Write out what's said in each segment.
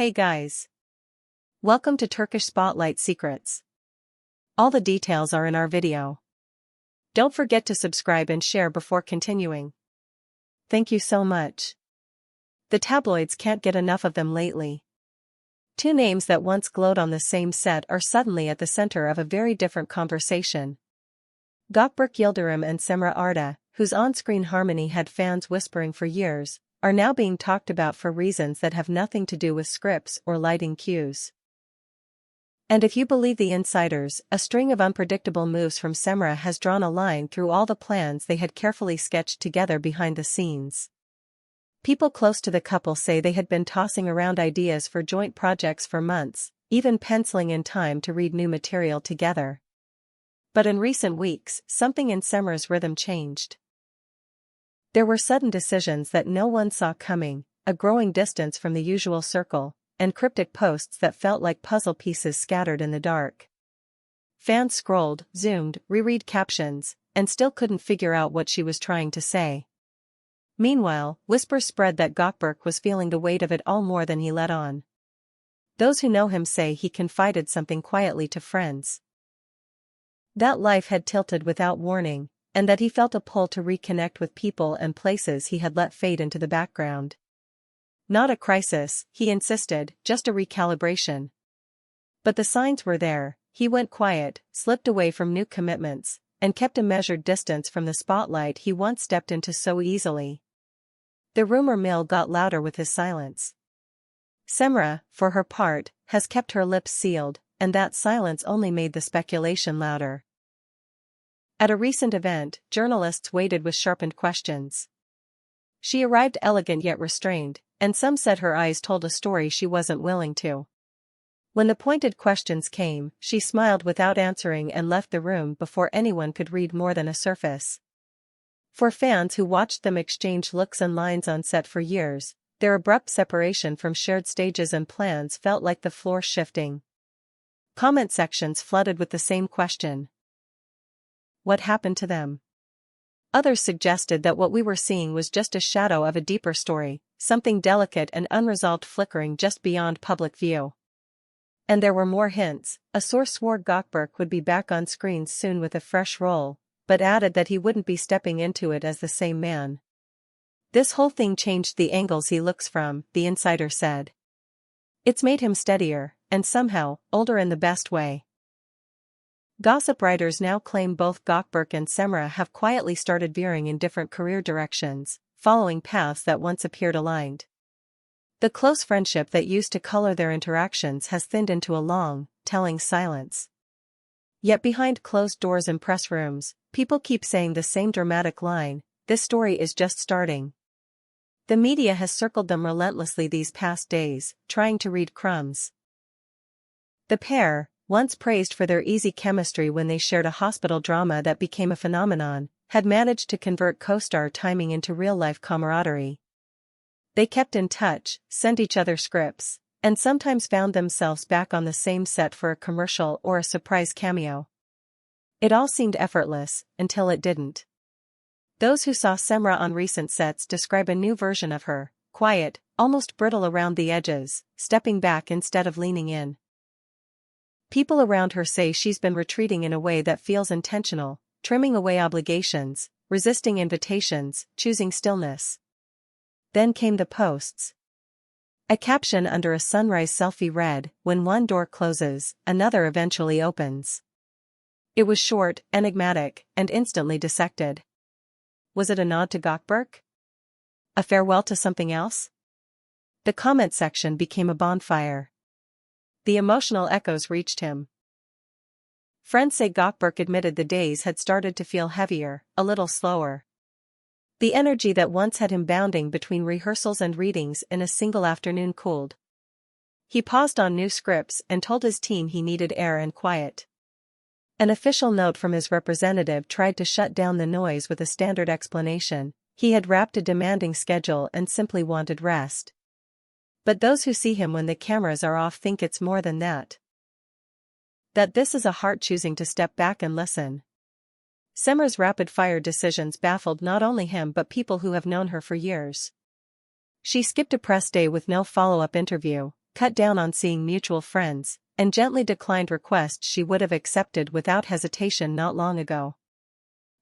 Hey guys! Welcome to Turkish Spotlight Secrets. All the details are in our video. Don't forget to subscribe and share before continuing. Thank you so much. The tabloids can't get enough of them lately. Two names that once glowed on the same set are suddenly at the center of a very different conversation. Gökberk Yildirim and Cemre Arda, whose on-screen harmony had fans whispering for years, are now being talked about for reasons that have nothing to do with scripts or lighting cues. And if you believe the insiders, a string of unpredictable moves from Cemre has drawn a line through all the plans they had carefully sketched together behind the scenes. People close to the couple say they had been tossing around ideas for joint projects for months, even penciling in time to read new material together. But in recent weeks, something in Cemre's rhythm changed. There were sudden decisions that no one saw coming, a growing distance from the usual circle, and cryptic posts that felt like puzzle pieces scattered in the dark. Fans scrolled, zoomed, reread captions, and still couldn't figure out what she was trying to say. Meanwhile, whispers spread that Gökberk was feeling the weight of it all more than he let on. Those who know him say he confided something quietly to friends. That life had tilted without warning, and that he felt a pull to reconnect with people and places he had let fade into the background. Not a crisis, he insisted, just a recalibration. But the signs were there. He went quiet, slipped away from new commitments, and kept a measured distance from the spotlight he once stepped into so easily. The rumor mill got louder with his silence. Cemre, for her part, has kept her lips sealed, and that silence only made the speculation louder. At a recent event, journalists waited with sharpened questions. She arrived elegant yet restrained, and some said her eyes told a story she wasn't willing to. When the pointed questions came, she smiled without answering and left the room before anyone could read more than a surface. For fans who watched them exchange looks and lines on set for years, their abrupt separation from shared stages and plans felt like the floor shifting. Comment sections flooded with the same question. What happened to them? Others suggested that what we were seeing was just a shadow of a deeper story, something delicate and unresolved flickering just beyond public view. And there were more hints. A source swore Gökberk would be back on screen soon with a fresh role, but added that he wouldn't be stepping into it as the same man. This whole thing changed the angles he looks from, the insider said. It's made him steadier, and somehow, older in the best way. Gossip writers now claim both Gökberk and Cemre have quietly started veering in different career directions, following paths that once appeared aligned. The close friendship that used to color their interactions has thinned into a long, telling silence. Yet behind closed doors in press rooms, people keep saying the same dramatic line, "This story is just starting." The media has circled them relentlessly these past days, trying to read crumbs. The pair, once praised for their easy chemistry when they shared a hospital drama that became a phenomenon, had managed to convert co-star timing into real-life camaraderie. They kept in touch, sent each other scripts, and sometimes found themselves back on the same set for a commercial or a surprise cameo. It all seemed effortless, until it didn't. Those who saw Cemre on recent sets describe a new version of her, quiet, almost brittle around the edges, stepping back instead of leaning in. People around her say she's been retreating in a way that feels intentional, trimming away obligations, resisting invitations, choosing stillness. Then came the posts. A caption under a sunrise selfie read, "When one door closes, another eventually opens." It was short, enigmatic, and instantly dissected. Was it a nod to Gökberk? A farewell to something else? The comment section became a bonfire. The emotional echoes reached him. Friends say Gökberk admitted the days had started to feel heavier, a little slower. The energy that once had him bounding between rehearsals and readings in a single afternoon cooled. He paused on new scripts and told his team he needed air and quiet. An official note from his representative tried to shut down the noise with a standard explanation: he had wrapped a demanding schedule and simply wanted rest. But those who see him when the cameras are off think it's more than that. That this is a heart choosing to step back and listen. Cemre's rapid-fire decisions baffled not only him but people who have known her for years. She skipped a press day with no follow-up interview, cut down on seeing mutual friends, and gently declined requests she would have accepted without hesitation not long ago.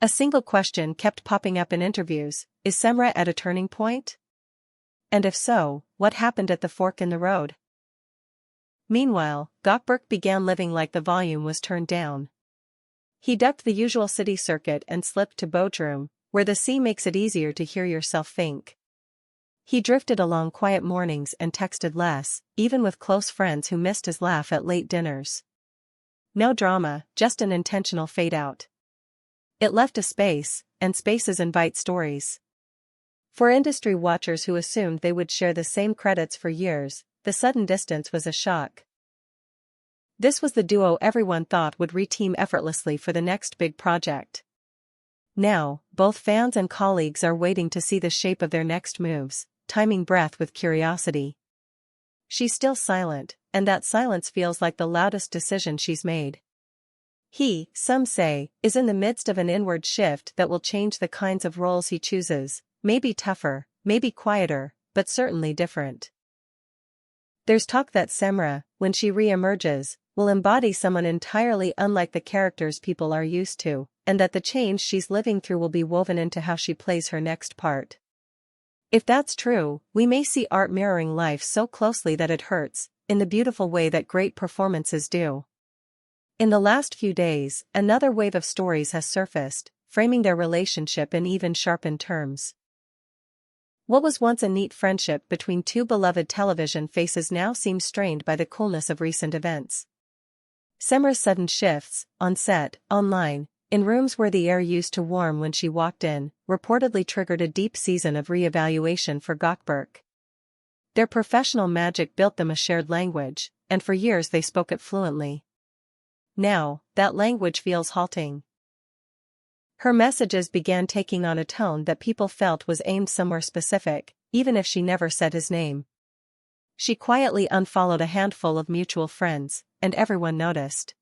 A single question kept popping up in interviews: is Cemre at a turning point? And if so, what happened at the fork in the road? Meanwhile, Gökberk began living like the volume was turned down. He ducked the usual city circuit and slipped to Bodrum, where the sea makes it easier to hear yourself think. He drifted along quiet mornings and texted less, even with close friends who missed his laugh at late dinners. No drama, just an intentional fade-out. It left a space, and spaces invite stories. For industry watchers who assumed they would share the same credits for years, the sudden distance was a shock. This was the duo everyone thought would re-team effortlessly for the next big project. Now, both fans and colleagues are waiting to see the shape of their next moves, timing breath with curiosity. She's still silent, and that silence feels like the loudest decision she's made. He, some say, is in the midst of an inward shift that will change the kinds of roles he chooses, maybe tougher, maybe quieter, but certainly different. There's talk that Cemre, when she re-emerges, will embody someone entirely unlike the characters people are used to, and that the change she's living through will be woven into how she plays her next part. If that's true, we may see art mirroring life so closely that it hurts, in the beautiful way that great performances do. In the last few days, another wave of stories has surfaced, framing their relationship in even sharpened terms. What was once a neat friendship between two beloved television faces now seems strained by the coolness of recent events. Cemre's sudden shifts, on set, online, in rooms where the air used to warm when she walked in, reportedly triggered a deep season of re-evaluation for Gökberk. Their professional magic built them a shared language, and for years they spoke it fluently. Now, that language feels halting. Her messages began taking on a tone that people felt was aimed somewhere specific, even if she never said his name. She quietly unfollowed a handful of mutual friends, and everyone noticed.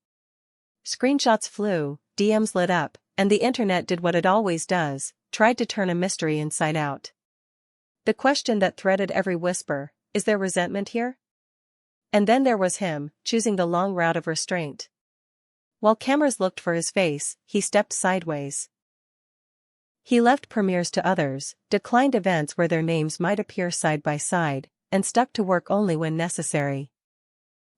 Screenshots flew, DMs lit up, and the internet did what it always does, tried to turn a mystery inside out. The question that threaded every whisper: is there resentment here? And then there was him, choosing the long route of restraint. While cameras looked for his face, he stepped sideways. He left premieres to others, declined events where their names might appear side by side, and stuck to work only when necessary.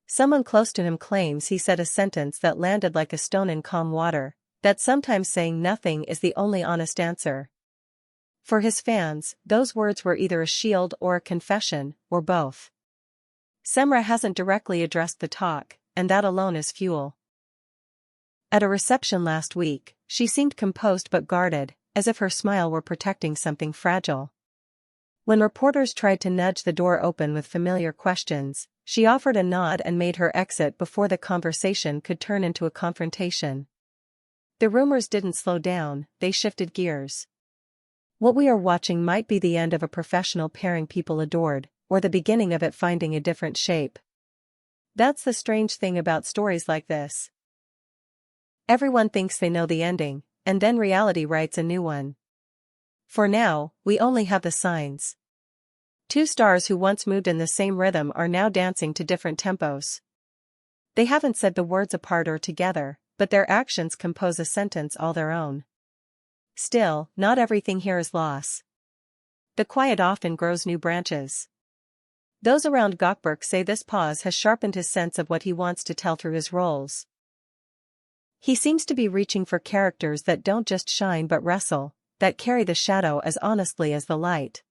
Someone close to him claims he said a sentence that landed like a stone in calm water, that sometimes saying nothing is the only honest answer. For his fans, those words were either a shield or a confession, or both. Cemre hasn't directly addressed the talk, and that alone is fuel. At a reception last week, she seemed composed but guarded, as if her smile were protecting something fragile. When reporters tried to nudge the door open with familiar questions, she offered a nod and made her exit before the conversation could turn into a confrontation. The rumors didn't slow down, they shifted gears. What we are watching might be the end of a professional pairing people adored, or the beginning of it finding a different shape. That's the strange thing about stories like this. Everyone thinks they know the ending, and then reality writes a new one. For now, we only have the signs. Two stars who once moved in the same rhythm are now dancing to different tempos. They haven't said the words apart or together, but their actions compose a sentence all their own. Still, not everything here is loss. The quiet often grows new branches. Those around Gökberk say this pause has sharpened his sense of what he wants to tell through his roles. He seems to be reaching for characters that don't just shine but wrestle, that carry the shadow as honestly as the light.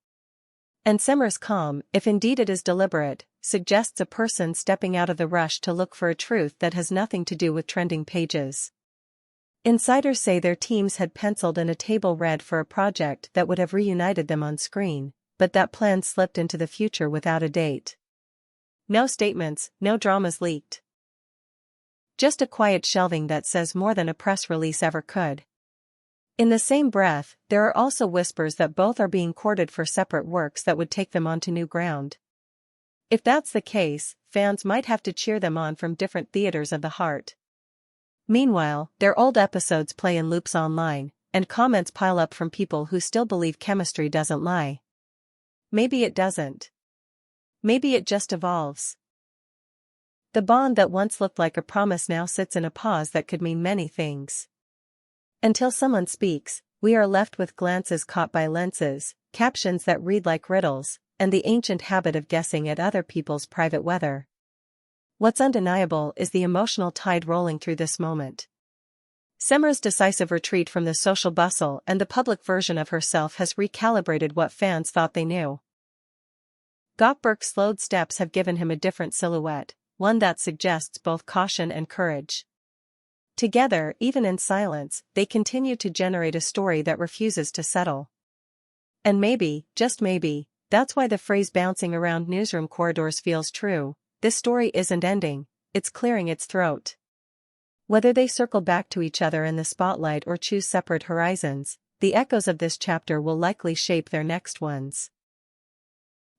And Cemre's calm, if indeed it is deliberate, suggests a person stepping out of the rush to look for a truth that has nothing to do with trending pages. Insiders say their teams had penciled in a table read for a project that would have reunited them on screen, but that plan slipped into the future without a date. No statements, no dramas leaked. Just a quiet shelving that says more than a press release ever could. In the same breath, there are also whispers that both are being courted for separate works that would take them onto new ground. If that's the case, fans might have to cheer them on from different theaters of the heart. Meanwhile, their old episodes play in loops online, and comments pile up from people who still believe chemistry doesn't lie. Maybe it doesn't. Maybe it just evolves. The bond that once looked like a promise now sits in a pause that could mean many things. Until someone speaks, we are left with glances caught by lenses, captions that read like riddles, and the ancient habit of guessing at other people's private weather. What's undeniable is the emotional tide rolling through this moment. Cemre's decisive retreat from the social bustle and the public version of herself has recalibrated what fans thought they knew. Gökberk's slowed steps have given him a different silhouette, one that suggests both caution and courage. Together, even in silence, they continue to generate a story that refuses to settle. And maybe, just maybe, that's why the phrase bouncing around newsroom corridors feels true. This story isn't ending, it's clearing its throat. Whether they circle back to each other in the spotlight or choose separate horizons, the echoes of this chapter will likely shape their next ones.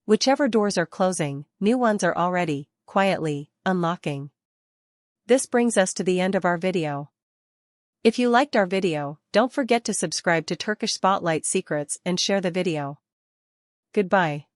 Whichever doors are closing, new ones are already, quietly, unlocking. This brings us to the end of our video. If you liked our video, don't forget to subscribe to Turkish Spotlight Secrets and share the video. Goodbye.